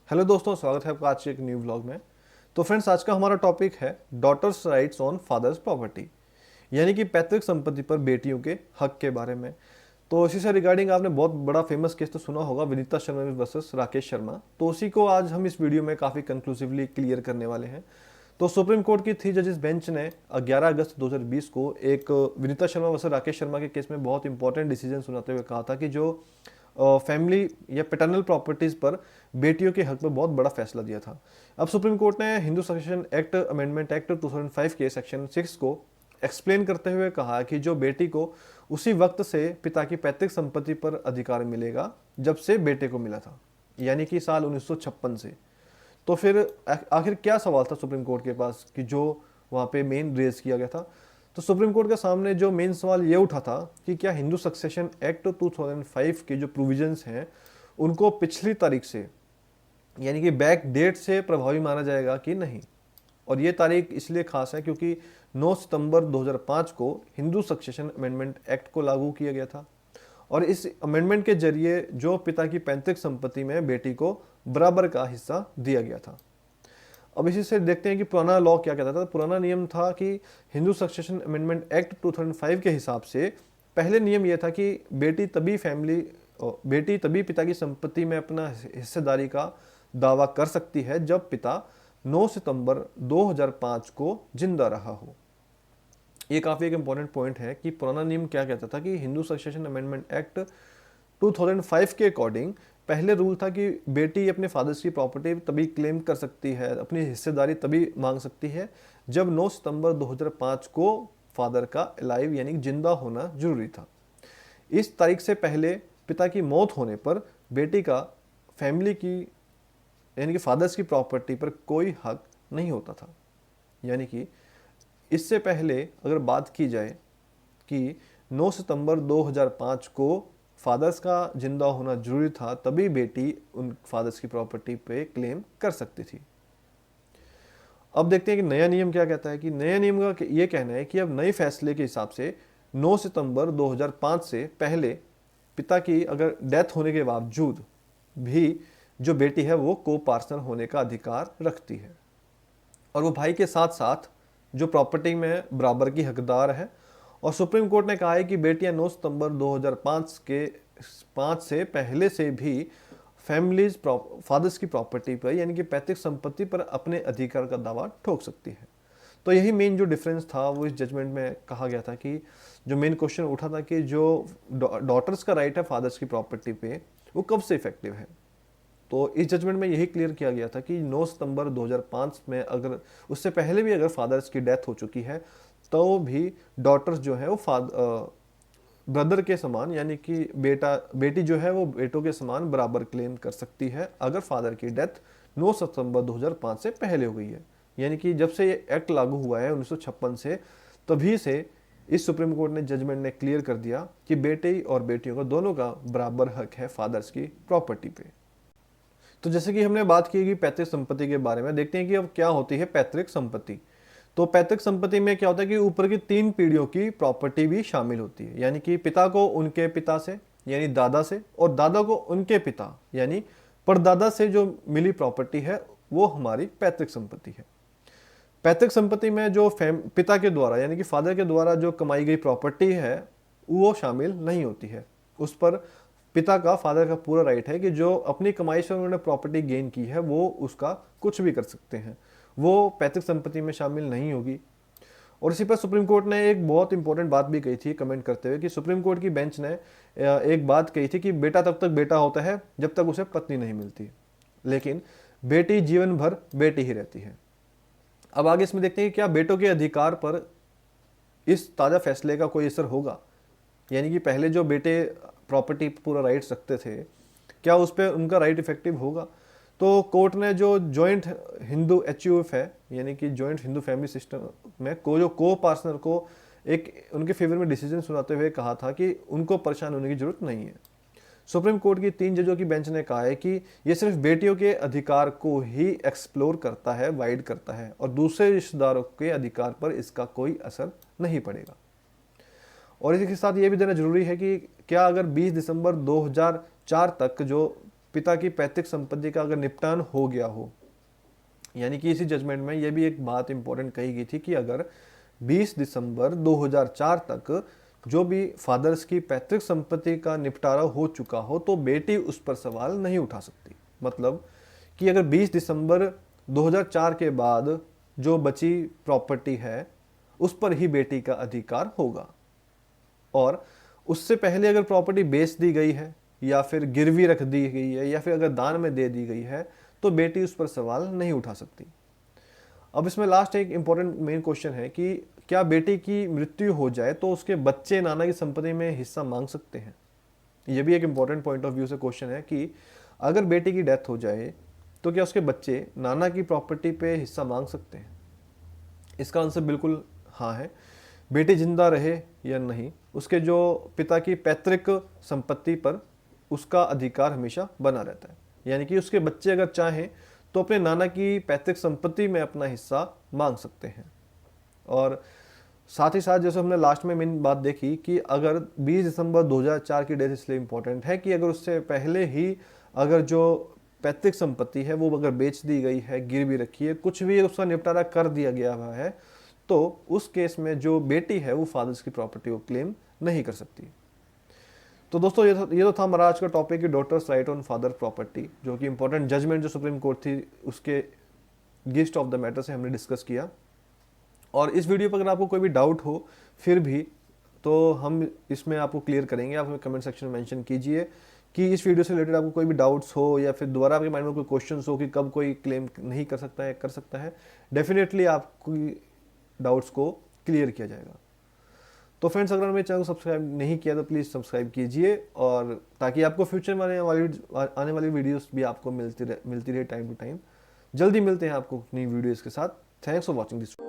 Hello दोस्तों, स्वागत है आपका आज के एक न्यू व्लॉग में। तो फ्रेंड्स, आज का हमारा टॉपिक है daughters rights on fathers property, यानी कि पैतृक संपत्ति पर बेटियों के हक के बारे में। तो इसी से रिगार्डिंग आपने बहुत बड़ा फेमस केस तो सुना होगा, विनीता शर्मा वर्सेस राकेश शर्मा। तो उसी को आज हम इस वीडियो में काफ़ी कंक्लूसिवली क्लियर करने वाले हैं। तो सुप्रीम कोर्ट की 3 जजेस बेंच ने 11 अगस्त 2020 को एक विनीता शर्मा वर्सेस राकेश शर्मा के केस में बहुत इंपॉर्टेंट डिसीजन सुनाते हुए कहा था कि जो फैमिली या पैटर्नल प्रॉपर्टीज पर बेटियों के हक में बहुत बड़ा फैसला दिया था। अब सुप्रीम कोर्ट ने Hindu succession act amendment act 2005 के सेक्शन 6 को एक्सप्लेन करते हुए कहा कि जो बेटी को उसी वक्त से पिता की पैतृक संपत्ति पर अधिकार मिलेगा जब से बेटे को मिला था, यानी कि साल 1956 से। तो फिर आखिर क्या सवाल था सुप्रीम कोर्ट के पास कि जो वहाँ पे मेन रेज किया गया था। तो सुप्रीम कोर्ट के सामने जो मेन सवाल ये उठा था कि क्या हिंदू सक्सेशन एक्ट 2005 के जो प्रोविजंस हैं उनको पिछली तारीख से, यानी कि बैक डेट से प्रभावी माना जाएगा कि नहीं। और ये तारीख इसलिए खास है क्योंकि 9 सितंबर 2005 को हिंदू सक्सेशन अमेंडमेंट एक्ट को लागू किया गया था और इस अमेंडमेंट के जरिए जो पिता की पैतृक संपत्ति में बेटी को बराबर का हिस्सा दिया गया था। अब इसी से देखते हैं कि पुराना लॉ क्या कहता था। पुराना नियम था कि हिंदू सक्सेशन अमेंडमेंट एक्ट 2005 के हिसाब से पहले नियम यह था कि बेटी तभी पिता की संपत्ति में अपना हिस्सेदारी का दावा कर सकती है जब पिता 9 सितंबर 2005 को जिंदा रहा हो। ये काफ़ी एक इंपॉर्टेंट पॉइंट है कि पुराना नियम क्या कहता था कि हिंदू सक्सेशन अमेंडमेंट एक्ट 2005 के अकॉर्डिंग पहले रूल था कि बेटी अपने फादर्स की प्रॉपर्टी तभी क्लेम कर सकती है, अपनी हिस्सेदारी तभी मांग सकती है जब 9 सितंबर 2005 को फादर का अलाइव यानी जिंदा होना जरूरी था। इस तारीख से पहले पिता की मौत होने पर बेटी का फैमिली की यानी कि फादर्स की प्रॉपर्टी पर कोई हक नहीं होता था। यानी कि इससे पहले अगर बात की जाए कि 9 सितंबर 2005 को फादर्स का जिंदा होना जरूरी था तभी बेटी उन फादर्स की प्रॉपर्टी पे क्लेम कर सकती थी। अब देखते हैं कि नया नियम क्या कहता है। कि नया नियम का ये कहना है कि अब नए फैसले के हिसाब से 9 सितंबर 2005 से पहले पिता की अगर डेथ होने के बावजूद भी जो बेटी है वो को पार्टनर होने का अधिकार रखती है और वो भाई के साथ साथ जो प्रॉपर्टी में बराबर की हकदार है। और सुप्रीम कोर्ट ने कहा है कि बेटियां 9 सितंबर 2005 के 5 से पहले से भी फैमिलीज फादर्स की प्रॉपर्टी पर यानी कि पैतृक संपत्ति पर अपने अधिकार का दावा ठोक सकती है। तो यही मेन जो डिफरेंस था वो इस जजमेंट में कहा गया था कि जो मेन क्वेश्चन उठा था कि जो डॉटर्स का राइट है फादर्स की प्रॉपर्टी पे वो कब से इफेक्टिव है। तो इस जजमेंट में यही क्लियर किया गया था कि 9 सितंबर 2005 में अगर उससे पहले भी अगर फादर्स की डेथ हो चुकी है तो भी डॉटर्स जो है वो ब्रदर के समान यानी कि बेटी जो है वो बेटों के समान बराबर क्लेम कर सकती है अगर फादर की डेथ 9 सितंबर 2005 से पहले हो गई है। यानी कि जब से ये एक्ट लागू हुआ है 1956 से, तभी से इस सुप्रीम कोर्ट ने जजमेंट ने क्लियर कर दिया कि बेटे और बेटियों का दोनों का बराबर हक है फादर्स की प्रॉपर्टी पे। तो जैसे कि हमने बात की कि पैतृक संपत्ति के बारे में, देखते हैं कि अब क्या होती है पैतृक संपत्ति। तो पैतृक संपत्ति में क्या होता है कि ऊपर की 3 पीढ़ियों की प्रॉपर्टी भी शामिल होती है। यानी कि पिता को उनके पिता से यानी दादा से और दादा को उनके पिता यानी परदादा से जो मिली प्रॉपर्टी है वो हमारी पैतृक संपत्ति है। पैतृक संपत्ति में जो पिता के द्वारा यानी कि फादर के द्वारा जो कमाई गई प्रॉपर्टी है वो शामिल नहीं होती है। उस पर पिता का फादर का पूरा राइट है कि जो अपनी कमाई से उन्होंने प्रॉपर्टी गेन की है वो उसका कुछ भी कर सकते हैं, वो पैतृक संपत्ति में शामिल नहीं होगी। और इसी पर सुप्रीम कोर्ट ने एक बहुत इंपॉर्टेंट बात भी कही थी कमेंट करते हुए कि सुप्रीम कोर्ट की बेंच ने एक बात कही थी कि बेटा तब तक बेटा होता है जब तक उसे पत्नी नहीं मिलती, लेकिन बेटी जीवन भर बेटी ही रहती है। अब आगे इसमें देखते हैं कि क्या बेटों के अधिकार पर इस ताज़ा फैसले का कोई असर होगा। यानी कि पहले जो बेटे प्रॉपर्टी पूरा राइट्स रखते थे, क्या उस पर उनका राइट इफेक्टिव होगा। तो कोर्ट ने जो जॉइंट हिंदू HUF है यानी कि जॉइंट हिंदू फैमिली सिस्टम में जो को पार्टनर को एक उनके फेवर में डिसीजन सुनाते हुए कहा था कि उनको परेशान होने की जरूरत नहीं है। सुप्रीम कोर्ट की 3 जजों की बेंच ने कहा है कि ये सिर्फ बेटियों के अधिकार को ही एक्सप्लोर करता है, वाइड करता है और दूसरे रिश्तेदारों के अधिकार पर इसका कोई असर नहीं पड़ेगा। और इसी के साथ ये भी देना जरूरी है कि क्या अगर 20 दिसंबर 2004 तक जो पिता की पैतृक संपत्ति का अगर निपटान हो गया हो, यानी कि इसी जजमेंट में यह भी एक बात इंपॉर्टेंट कही गई थी कि अगर 20 दिसंबर 2004 तक जो भी फादर्स की पैतृक संपत्ति का निपटारा हो चुका हो तो बेटी उस पर सवाल नहीं उठा सकती। मतलब कि अगर 20 दिसंबर 2004 के बाद जो बची प्रॉपर्टी है उस पर ही बेटी का अधिकार होगा, और उससे पहले अगर प्रॉपर्टी बेच दी गई है या फिर गिरवी रख दी गई है या फिर अगर दान में दे दी गई है तो बेटी उस पर सवाल नहीं उठा सकती। अब इसमें लास्ट एक इंपॉर्टेंट मेन क्वेश्चन है कि क्या बेटी की मृत्यु हो जाए तो उसके बच्चे नाना की संपत्ति में हिस्सा मांग सकते हैं? यह भी एक इंपॉर्टेंट पॉइंट ऑफ व्यू से क्वेश्चन है कि अगर बेटी की डेथ हो जाए तो क्या उसके बच्चे नाना की प्रॉपर्टी पे हिस्सा मांग सकते हैं? इसका आंसर बिल्कुल हाँ है। बेटी जिंदा रहे या नहीं, उसके जो पिता की पैतृक संपत्ति पर उसका अधिकार हमेशा बना रहता है। यानी कि उसके बच्चे अगर चाहें तो अपने नाना की पैतृक संपत्ति में अपना हिस्सा मांग सकते हैं। और साथ ही साथ जैसे हमने लास्ट में मेन बात देखी कि अगर 20 दिसंबर 2004 की डेथ इसलिए इम्पोर्टेंट है कि अगर उससे पहले ही अगर जो पैतृक संपत्ति है वो अगर बेच दी गई है, गिरवी रखी है, कुछ भी उसका निपटारा कर दिया गया हुआ है, तो उस केस में जो बेटी है वो फादर्स की प्रॉपर्टी को क्लेम नहीं कर सकती। तो दोस्तों ये तो था हमारा आज का टॉपिक कि daughters right on father property, जो कि इंपॉर्टेंट जजमेंट जो सुप्रीम कोर्ट थी उसके गिस्ट ऑफ द मैटर से हमने डिस्कस किया। और इस वीडियो पर अगर आपको कोई भी डाउट हो फिर भी तो हम इसमें आपको क्लियर करेंगे। आप हमें कमेंट सेक्शन में मेंशन कीजिए कि इस वीडियो से रिलेटेड आपको कोई भी डाउट्स हो या फिर दोबारा आपके माइंड में कोई क्वेश्चंस हो कि कब कोई क्लेम नहीं कर सकता है, कर सकता है। डेफिनेटली आपको डाउट्स को क्लियर किया जाएगा। तो फ्रेंड्स, अगर मेरे चैनल को सब्सक्राइब नहीं किया तो प्लीज़ सब्सक्राइब कीजिए, और ताकि आपको फ्यूचर में आने वाली वीडियोस भी आपको मिलती रहे टाइम टू टाइम। जल्दी मिलते हैं आपको नई वीडियोस के साथ। Thanks for watching this.